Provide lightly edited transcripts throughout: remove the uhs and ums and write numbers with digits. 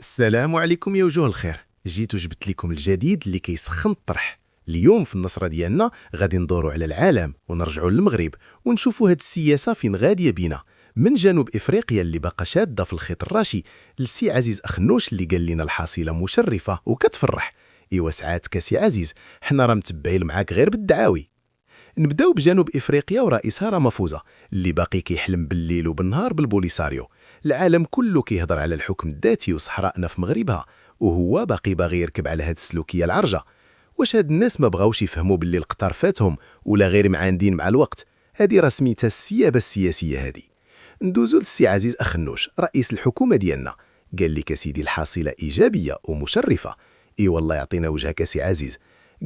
السلام عليكم يا وجوه الخير. جيت وجبت لكم الجديد اللي كيسخن الطرح. اليوم في النصرة ديالنا غادي ندوروا على العالم ونرجعوا للمغرب ونشوفوا هاد السياسة فين غادية بينا، من جنوب افريقيا اللي باقا شاده في الخيط الراشي لسي عزيز اخنوش اللي قال لنا الحصيله مشرفه وكتفرح. ايوا ساعات كسي عزيز حنا راه متبعين معاك غير بالدعاوي. نبداو بجنوب افريقيا ورئيسها رامافوزا اللي باقي كيحلم بالليل وبالنهار بالبوليساريو. العالم كله كيهضر على الحكم الذاتي وصحراءنا في مغربها، وهو باقي يركب على هاد السلوكيه العرجه. واش هاد الناس ما بغاوش يفهموا باللي القطار فاتهم ولا غير معاندين مع الوقت؟ هادي راه سميتها السيابه السياسيه هادي. ندوزو للسي عزيز اخنوش رئيس الحكومه ديالنا. قال لك سيدي الحاصله ايجابيه ومشرفه. اي والله يعطينا وجهك سي عزيز.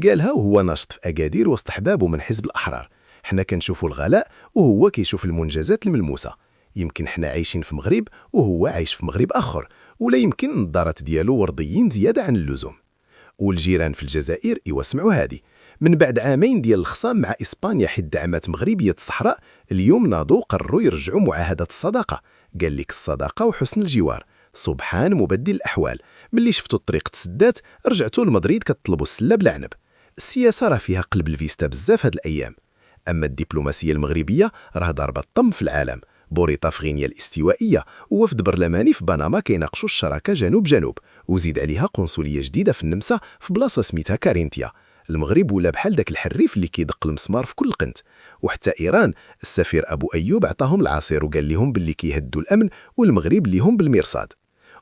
قالها وهو ناشط في اكادير وسط حبابه من حزب الاحرار. حنا كنشوفوا الغلاء وهو كيشوف المنجزات الملموسه. يمكن حنا عايشين في مغرب وهو عايش في مغرب اخر، ولا يمكن النظارات ديالو ورديين زياده عن اللزوم. والجيران في الجزائر يوسمعوا هادي. من بعد عامين ديال الخصام مع اسبانيا حيت دعمات مغربيه الصحراء، اليوم ناضوا قرروا يرجعوا معاهده الصداقه. قال لك الصداقه وحسن الجوار سبحان مبدل الاحوال. ملي شفتوا الطريق تسدات رجعتوا لمدريد كتطلبوا السله بلا عنب. السياسه راه فيها قلب الفيستا بزاف هاد الايام. اما الدبلوماسيه المغربيه راه ضاربه الطم في العالم. بوريطه في غينيا الاستوائيه ووفد برلماني في بنما كيناقشوا الشراكه جنوب جنوب، وزيد عليها قنصليه جديده في النمسا في بلاصه سميتها كارينتيا. المغرب ولا بحال داك الحريف اللي كيدق المسمار في كل قنت. وحتى ايران السفير ابو ايوب عطاهم العصير وقال لهم باللي كيهدوا الامن والمغرب ليهم بالمرصاد.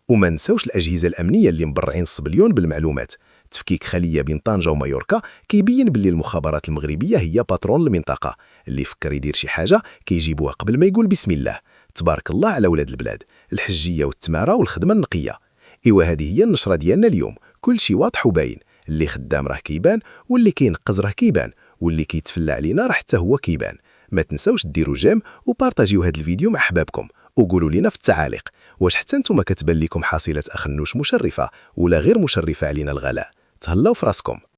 وما نساوش الاجهزه الامنيه اللي مبرعين الصبليون بالمعلومات. تفكيك خليه بين طنجه ومايوركا كيبين باللي المخابرات المغربيه هي باترون المنطقه. اللي فكر يدير شي حاجه كيجيبوها قبل ما يقول بسم الله. تبارك الله على ولاد البلاد، الحجيه والتماره والخدمه النقيه. ايوا هذه هي النشره ديالنا اليوم. كل شيء واضح وباين. اللي خدام راه كيبان، واللي كينقز راه كيبان، واللي كيتفلى علينا راه حتى هو كيبان. ما تنساوش ديروا جيم وبارطاجيو هذا الفيديو مع احبابكم، وقولوا لنا في التعاليق واش حتى نتوما كتبان لكم حصيله اخنوش مشرفه ولا غير مشرفه علينا الغلاء. تهلاو في راسكم.